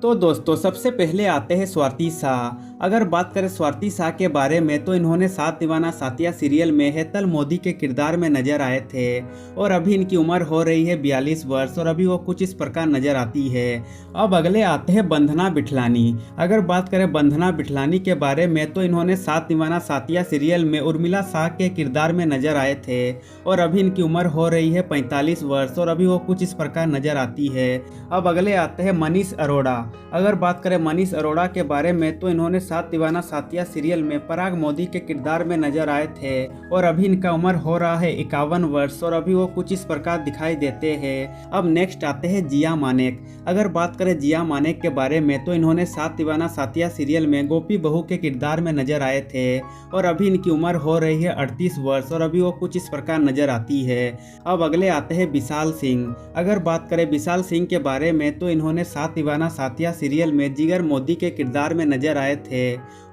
तो दोस्तों सबसे पहले आते हैं स्वाति शाह। अगर बात करें स्वाति शाह के बारे में तो इन्होंने सात दीवाना साथिया सीरियल में हेतल मोदी के किरदार में नजर आए थे और अभी इनकी उम्र हो रही है 42 वर्ष और अभी वो कुछ इस प्रकार नजर आती है। अब अगले आते हैं बंधना बिठलानी। अगर बात करें बंधना बिठलानी के बारे में तो इन्होंने सात दीवाना साथिया सीरियल में उर्मिला शाह के किरदार में नजर आए थे और अभी इनकी उम्र हो रही है 45 वर्ष और अभी वो कुछ इस प्रकार नजर आती है। अब अगले आते हैं मनीष अरोड़ा। अगर बात करें मनीष अरोड़ा के बारे में तो इन्होंने सात दीवाना साथिया सीरियल में पराग मोदी के किरदार में नजर आए थे और अभी इनका उम्र हो रहा है 51 वर्ष और अभी वो कुछ इस प्रकार दिखाई देते हैं। अब नेक्स्ट आते हैं जिया मानेक। अगर बात करें जिया मानेक के बारे में तो इन्होंने सात दीवाना साथिया सीरियल में गोपी बहू के किरदार में नजर आए थे और अभी इनकी उम्र हो रही है 38 वर्ष और अभी वो कुछ इस प्रकार नजर आती है। अब अगले आते हैं विशाल सिंह। अगर बात करें विशाल सिंह के बारे में तो इन्होंने सात दीवाना साथिया सीरियल में जिगर मोदी के किरदार में नजर आए थे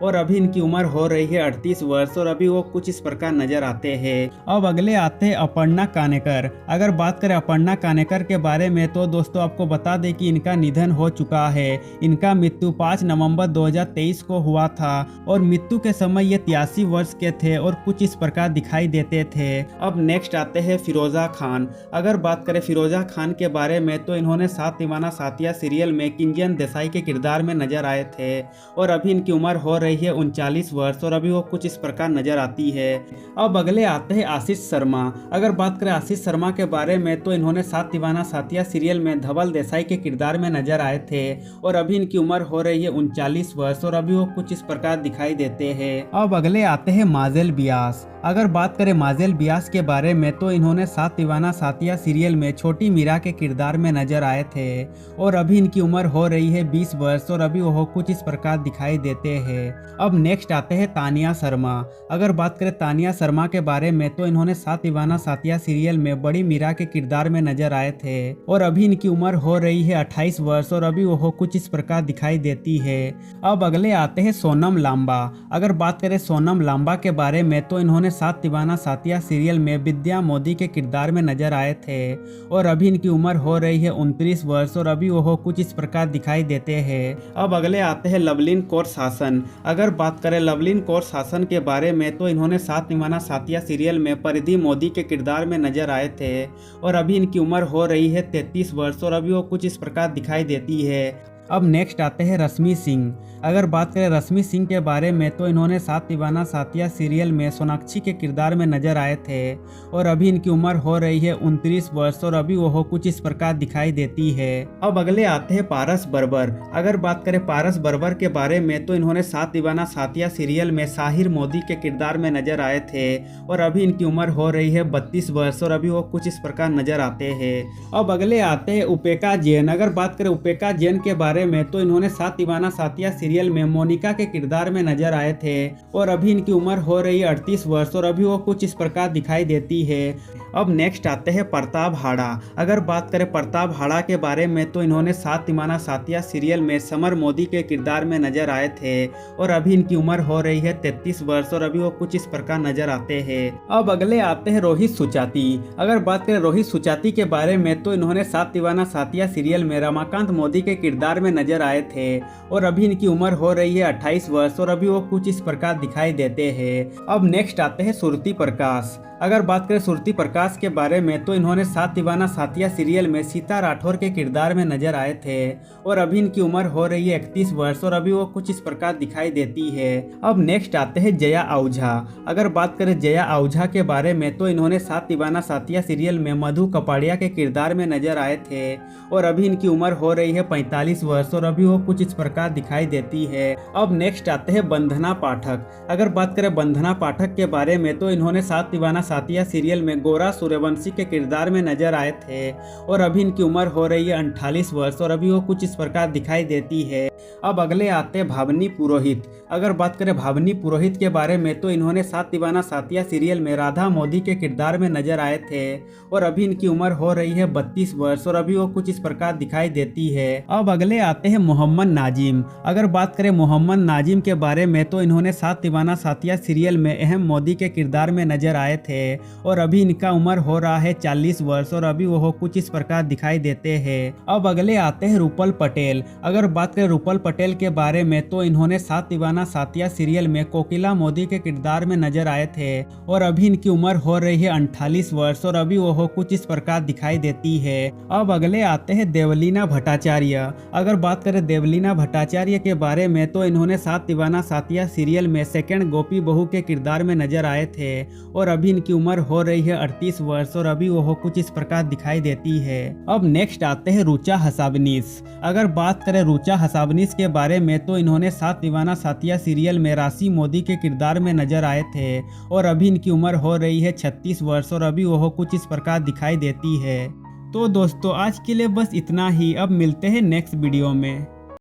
और अभी इनकी उम्र हो रही है 38 वर्ष और अभी वो कुछ इस प्रकार नजर आते हैं। अब अगले आते हैं अपर्णा कानेकर। अगर बात करें अपर्णा कानेकर के बारे में तो दोस्तों आपको बता दें कि इनका निधन हो चुका है। इनका मृत्यु 5 नवंबर 2023 को हुआ था और मृत्यु के समय ये 83 वर्ष के थे और कुछ इस प्रकार दिखाई देते थे। अब नेक्स्ट आते हैं फिरोजा खान। अगर बात करें फिरोजा खान के बारे में तो इन्होंने सात दीवाना साथिया सीरियल में किंजन देसाई के किरदार में नजर आए थे और अभी इनकी उम्र हो रही है 39 वर्ष और अभी वो कुछ इस प्रकार नजर आती है। अब अगले आते हैं आशीष शर्मा। अगर बात करें आशीष शर्मा के बारे में तो इन्होंने सात दीवाना साथिया सीरियल में धवल देसाई के किरदार में नजर आए थे और अभी इनकी उम्र हो रही है 39 वर्ष और अभी वो कुछ इस प्रकार दिखाई देते हैं। अब अगले आते हैं माजेल बियास। अगर बात करें माजेल बियास के बारे में तो इन्होंने सात दीवाना साथिया सीरियल में छोटी मीरा के किरदार में नजर आए थे और अभी इनकी उम्र हो रही है 20 वर्ष और अभी वो कुछ इस प्रकार दिखाई देते हैं। अब नेक्स्ट आते हैं तानिया शर्मा। अगर बात करें तानिया शर्मा के बारे में तो इन्होंने सात दीवाना साथिया सीरियल में बड़ी मीरा के किरदार में नजर आए थे और अभी इनकी उम्र हो रही है 28 वर्ष और अभी वो कुछ इस प्रकार दिखाई देती है। अब अगले आते हैं सोनम लांबा। अगर बात करें सोनम लांबा के बारे में तो इन्होंने सात दीवाना साथिया सीरियल में विद्या मोदी के किरदार में नजर आए थे और अभी इनकी उम्र हो रही है 29 वर्ष और अभी वो कुछ इस प्रकार दिखाई देते हैं। अब अगले आते हैं लवलीन कौर शासन। अगर बात करें लवलीन कौर शासन के बारे में तो इन्होंने सात दीवाना साथिया सीरियल में परिधि मोदी के किरदार में नजर आए थे और अभी इनकी उम्र हो रही है 33 वर्ष और अभी वो कुछ इस प्रकार दिखाई देती है। अब नेक्स्ट आते हैं रश्मि सिंह। अगर बात करें रश्मि सिंह के बारे में तो इन्होंने सात दीवाना साथिया सीरियल में सोनाक्षी के किरदार में नजर आए थे और अभी इनकी उम्र हो रही है 29 वर्ष और अभी वो कुछ इस प्रकार दिखाई देती है। अब अगले आते हैं पारस बर्बर। अगर बात करें पारस बर्बर के बारे में तो इन्होंने सात दीवाना साथिया सीरियल में साहिर मोदी के किरदार में नजर आए थे और अभी इनकी उम्र हो रही है 32 वर्ष और अभी वो कुछ इस प्रकार नजर आते हैं। अब अगले आते हैं उपेक्षा जैन। अगर बात करें उपेक्षा जैन के बारे में तो इन्होंने सात दीवाना साथिया सीरियल में मोनिका के किरदार में नजर आए थे और अभी इनकी उम्र हो रही है 38 वर्ष और अभी वो कुछ इस प्रकार दिखाई देती है। अब नेक्स्ट आते हैं प्रताप हाड़ा। अगर बात करें प्रताप हाड़ा के बारे में तो इन्होंने सात दीवाना साथिया सीरियल में समर मोदी के किरदार में नजर आए थे और अभी इनकी उम्र हो रही है 33 वर्ष और अभी वो कुछ इस प्रकार नजर आते हैं। अब अगले आते हैं रोहित सुचाती। अगर बात करें रोहित सुचाती के बारे में तो इन्होंने सात दीवाना साथिया सीरियल में रमाकांत मोदी के किरदार में नजर आए थे और अभी इनकी उम्र हो रही है 28 वर्ष और अभी वो कुछ इस प्रकार दिखाई देते हैं। अब नेक्स्ट आते हैं सुरती प्रकाश। अगर बात करें सुरती प्रकाश के बारे में तो इन्होंने सात दीवाना साथिया सीरियल में सीता राठौर के किरदार में नजर आए थे और अभी इनकी उम्र हो रही है 31 वर्ष और अभी वो कुछ इस प्रकार दिखाई देती है। अब नेक्स्ट आते हैं जया आहूजा। अगर बात करें जया आहूजा के बारे में तो इन्होंने सात दीवाना साथिया सीरियल में मधु कपाड़िया के किरदार में नजर आए थे और अभी इनकी उम्र हो रही है 45 वर्ष और अभी वो कुछ इस प्रकार दिखाई देती है। अब नेक्स्ट आते हैं बंधना पाठक। अगर बात करें बंधना पाठक के बारे में तो इन्होंने सात दीवाना साथिया सीरियल में गोरा सूर्यवंशी के किरदार में नजर आए थे और अभी इनकी उम्र हो रही है 38 वर्ष और अभी वो कुछ इस प्रकार दिखाई देती है। अब अगले आते हैं भावनी पुरोहित। अगर बात करें भावनी पुरोहित के बारे में तो इन्होंने सात दीवाना साथिया सीरियल में राधा मोदी के किरदार में नजर आए थे और अभी इनकी उम्र हो रही है 32 वर्ष और अभी वो कुछ इस प्रकार दिखाई देती है। अब अगले आते हैं मोहम्मद नाजिम। अगर बात करें मोहम्मद नाजिम के बारे में तो इन्होंने सात दीवाना साथिया सीरियल में अहम मोदी के किरदार में नजर आए थे थे और अभी इनका उम्र हो रहा है 40 वर्ष और अभी वो कुछ इस प्रकार दिखाई देते हैं। अब अगले आते हैं रूपल पटेल। अगर बात करें रूपल पटेल के बारे में तो इन्होंने सात दीवाना साथिया सीरियल में कोकिला मोदी के किरदार में नजर आए थे और अभी इनकी उम्र हो रही है 38 वर्ष और अभी वो कुछ इस प्रकार दिखाई देती है। अब अगले आते हैं देवलीना भट्टाचार्य। अगर बात करें देवलीना भट्टाचार्य के बारे में तो इन्होंने सात दीवाना साथिया सीरियल में सेकंड गोपी बहू के किरदार में नजर आए थे और अभी इनकी उम्र हो रही है 38 वर्ष और अभी वो कुछ इस प्रकार दिखाई देती है। अब नेक्स्ट आते हैं रुचा हसाबनीस। अगर बात करें रुचा हसाबनीस के बारे में तो इन्होंने सात दीवाना साथिया सीरियल में राशि मोदी के किरदार में नजर आए थे और अभी इनकी उम्र हो रही है 36 वर्ष और अभी वो कुछ इस प्रकार दिखाई देती है। तो दोस्तों आज के लिए बस इतना ही। अब मिलते हैं नेक्स्ट वीडियो में।